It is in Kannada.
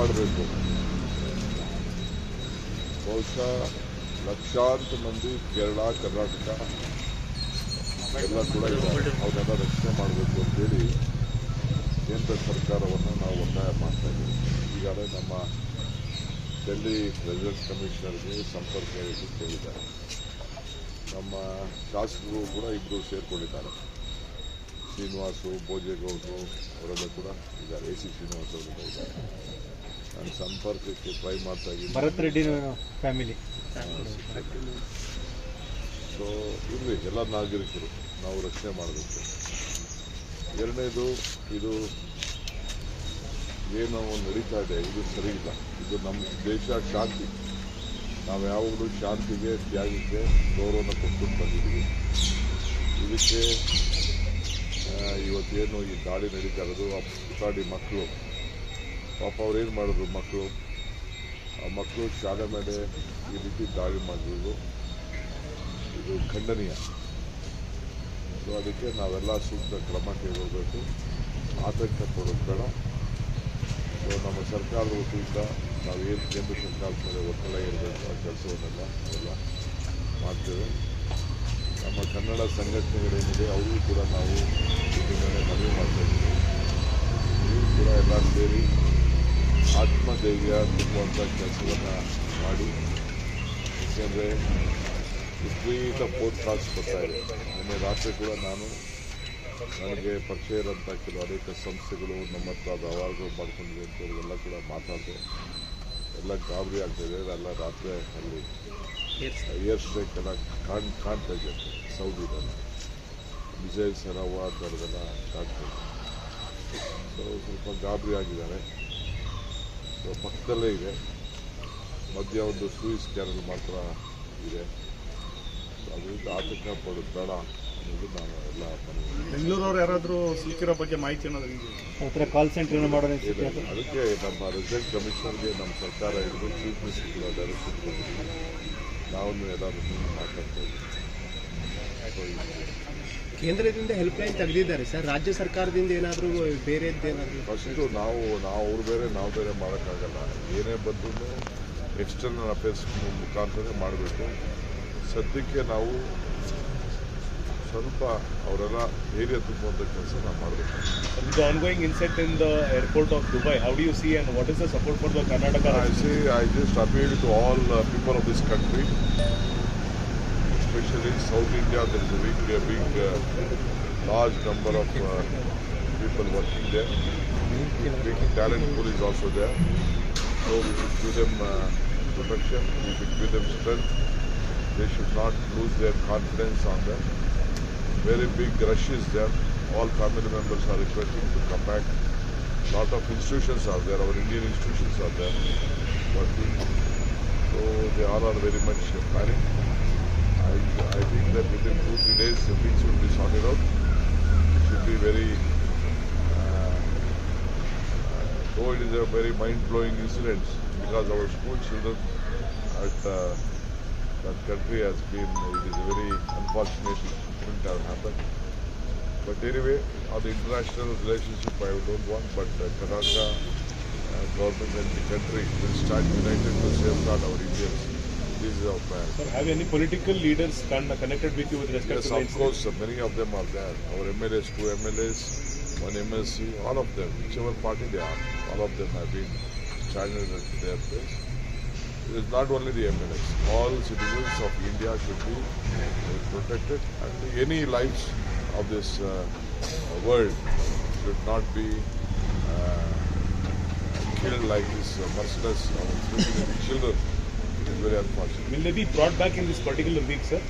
ಮಾಡಬೇಕು. ಬಹುಶಃ ಲಕ್ಷಾಂತರ ಮಂದಿ ಕೇರಳ, ಕರ್ನಾಟಕ ಎಲ್ಲ ಕೂಡ ಅವನ್ನೆಲ್ಲ ರಕ್ಷಣೆ ಮಾಡಬೇಕು ಅಂತೇಳಿ ಕೇಂದ್ರ ಸರ್ಕಾರವನ್ನು ನಾವು ಒತ್ತಾಯ ಮಾಡ್ತಾ ಇದ್ದೀವಿ. ಈಗಾಗಲೇ ನಮ್ಮ ಡೆಲ್ಲಿ ರೆಸಿಡೆನ್ಸ್ ಕಮಿಷನರ್ಗೆ ಸಂಪರ್ಕ ಕೇಳಿದ್ದಾರೆ. ನಮ್ಮ ಶಾಸಕರು ಕೂಡ ಇಬ್ಬರು ಸೇರಿಕೊಂಡಿದ್ದಾರೆ. ಶ್ರೀನಿವಾಸು, ಭೋಜೇಗೌಡರು ಅವರೆಲ್ಲ ಕೂಡ ಇದ್ದಾರೆ. AC ಶ್ರೀನಿವಾಸ್ ಅವರು ಕೂಡ ಇದ್ದಾರೆ. ನಾನು ಸಂಪರ್ಕಕ್ಕೆ ಟ್ರೈ ಮಾಡ್ತಾ ಇದ್ದೀನಿ. ಭರತ್ ರೆಡ್ಡಿ ಫ್ಯಾಮಿಲಿ. ಸೊ ಇರಲಿ, ಎಲ್ಲ ನಾಗರಿಕರು ನಾವು ರಕ್ಷಣೆ ಮಾಡಬೇಕು. ಎರಡನೇದು, ಇದು ಏನು ನಡೀತಾ ಇದೆ ಇದು ಸರಿ ಇಲ್ಲ. ಇದು ನಮ್ಮ ದೇಶ ಶಾಂತಿ. ನಾವು ಯಾವಾಗಲೂ ಶಾಂತಿಗೆ, ತ್ಯಾಗಕ್ಕೆ ಗೌರವನ ಕೊಟ್ಕೊಂಡು ಬಂದಿದ್ದೀವಿ. ಇದಕ್ಕೆ ಇವತ್ತೇನು ಈ ದಾಳಿ ನಡೀತಾ ಇರೋದು, ಆ ಪುಟಾಡಿ ಮಕ್ಕಳು ಪಾಪ ಅವ್ರೇನು ಮಾಡಿದ್ರು, ಆ ಮಕ್ಕಳು ಶಾಲೆ ಮೇಲೆ ಈ ರೀತಿ ದಾಳಿ ಮಾಡಿರೋದು ಇದು ಖಂಡನೀಯ. ಸೊ ಅದಕ್ಕೆ ನಾವೆಲ್ಲ ಸೂಕ್ತ ಕ್ರಮ ಕೈಗೊಳ್ಳಬೇಕು. ಆತಂಕ ಪಡೋದು ಬೇಡ. ಸೊ ನಮ್ಮ ಸರ್ಕಾರದ ವತಿಯಿಂದ ನಾವೇನು ಕೇಂದ್ರ ಸರ್ಕಾರದ ಮೇಲೆ ಒತ್ತಡ ಇರಬೇಕು ಆ ಕೆಲಸವನ್ನೆಲ್ಲ ನಾವೆಲ್ಲ ಮಾಡ್ತೇವೆ. ನಮ್ಮ ಕನ್ನಡ ಸಂಘಟನೆಗಳೇನಿದೆ ಅವ್ರಿಗೂ ಕೂಡ ನಾವು ಇದ್ರ ಮೇಲೆ ಮನವಿ ಮಾಡ್ತಾ ಇದ್ದೀವಿ. ನೀವು ಕೂಡ ಎಲ್ಲ ಸೇರಿ ಆತ್ಮಧೈರ್ಯ ತುಂಬುವಂಥ ಕೆಲಸವನ್ನು ಮಾಡಿ. ಏಕೆಂದರೆ ವಿಪರೀತ ಪೋಡ್ಕಾಸ್ಟ್ ಬರ್ತಾ ಇದೆ. ನಿನ್ನೆ ರಾತ್ರಿ ಕೂಡ ನನಗೆ ಪರಿಚಯ ಇರೋಂಥ ಕೆಲವು ಅನೇಕ ಸಂಸ್ಥೆಗಳು ನಮ್ಮ ಹತ್ರ ವ್ಯವಹಾರಗಳು ಮಾಡ್ಕೊಂಡಿದೆ ಅಂತ ಎಲ್ಲ ಕೂಡ ಮಾತಾಡಿದೆ. ಎಲ್ಲ ಗಾಬರಿ ಆಗ್ತಾಯಿದೆ. ಎಲ್ಲ ರಾತ್ರಿ ಅಲ್ಲಿ ಏರ್ ಸ್ಟ್ರೈಕ್ ಎಲ್ಲ ಕಾಣ್ತಾ ಇದೆ ಸೌದಿದಲ್ಲಿ. ಮಿಸೈಲ್ಸ್ ಎಲ್ಲ ಓಡಾಡ್ತಾರದೆಲ್ಲ ಕಾಣ್ತಾ ಇದೆ. ಸೊ ಸ್ವಲ್ಪ ಗಾಬರಿ ಆಗಿದ್ದಾರೆ. ಸೊ ಪಕ್ಕದಲ್ಲೇ ಇದೆ, ಮಧ್ಯ ಒಂದು ಸೂಯಿಸ್ ಕ್ಯಾನಲ್ ಮಾತ್ರ ಇದೆ. ಅದರಿಂದ ಆತಂಕ ಪಡೋದು ಬೇಡ ಅನ್ನೋದು ನಾನು ಎಲ್ಲ ಬೆಂಗಳೂರವ್ರು ಯಾರಾದರೂ ಸಿಕ್ಕಿರೋ ಬಗ್ಗೆ ಮಾಹಿತಿ ಅನ್ನೋದು ಕಾಲ್ ಸೆಂಟರ್ ಮಾಡೋದು. ಅದಕ್ಕೆ ನಮ್ಮ ರೆಸಿಡೆಂಟ್ ಕಮಿಷನರ್ಗೆ ನಮ್ಮ ಸರ್ಕಾರ ಹಿಡಿದು ಚೀಫ್ ಮಿನಿಸ್ಟರ್ ಡೈರೆಕ್ಷನ್ ಕೊಟ್ಟಿದ್ದೀವಿ. ನಾವು ಎಲ್ಲರೂ ಮಾತಾಡ್ತಾ ಇದ್ದೀವಿ. ಕೇಂದ್ರದಿಂದ ಹೆಲ್ಪ್ಲೈನ್ ತೆಗೆದಿದ್ದಾರೆ ಸರ್. ರಾಜ್ಯ ಸರ್ಕಾರದಿಂದ ಏನಾದರೂ ಬೇರೆದ್ದೇನಾದರೂ ಫಸ್ಟು ನಾವು ಅವ್ರು ಬೇರೆ ನಾವು ಬೇರೆ ಮಾಡೋಕ್ಕಾಗಲ್ಲ. ಏನೇ ಬಂದರೂ ಎಕ್ಸ್ಟರ್ನಲ್ ಅಫೇರ್ಸ್ ಮುಖಾಂತರ ಮಾಡಬೇಕು. ಸದ್ಯಕ್ಕೆ ನಾವು ಸ್ವಲ್ಪ ಅವರೆಲ್ಲ ಏರಿಯಾ ತುಂಬುವಂಥ ಕೆಲಸ ನಾವು ಮಾಡಬೇಕು. The ongoing incident in the airport of Dubai, how do you see and what is the support for the Karnataka? I just appeal to all people of this country, especially South India. There is a big large number of people working there. Big talent pool is also there. So we should give them protection. We should give them strength. They should not lose their confidence on them. Very big rush is there. All family members are requesting to come back. Lot of institutions are there. Our Indian institutions are there working. So they all are very much planning. I think that within 2-3 days things will be sorted out. It should be very, though it is a very mind-blowing incident, because our school children at that country has been, it is a very unfortunate incident that happened. But anyway, on the international relationship I don't want, but Karnataka government and the country will stand united to safeguard our Indians. This is our plan. Sir, have any political leaders connected with you with respect yes, to the of course, many of them are there. Our MLAs, 2 MLAs, 1 MLC, all of them, whichever party they are, all of them have been standing at their place. It is not only the MLAs. All citizens of India should be protected, and any lives of this world should not be killed like this merciless children. It is very unfortunate. Will they be brought back in this particular week, sir?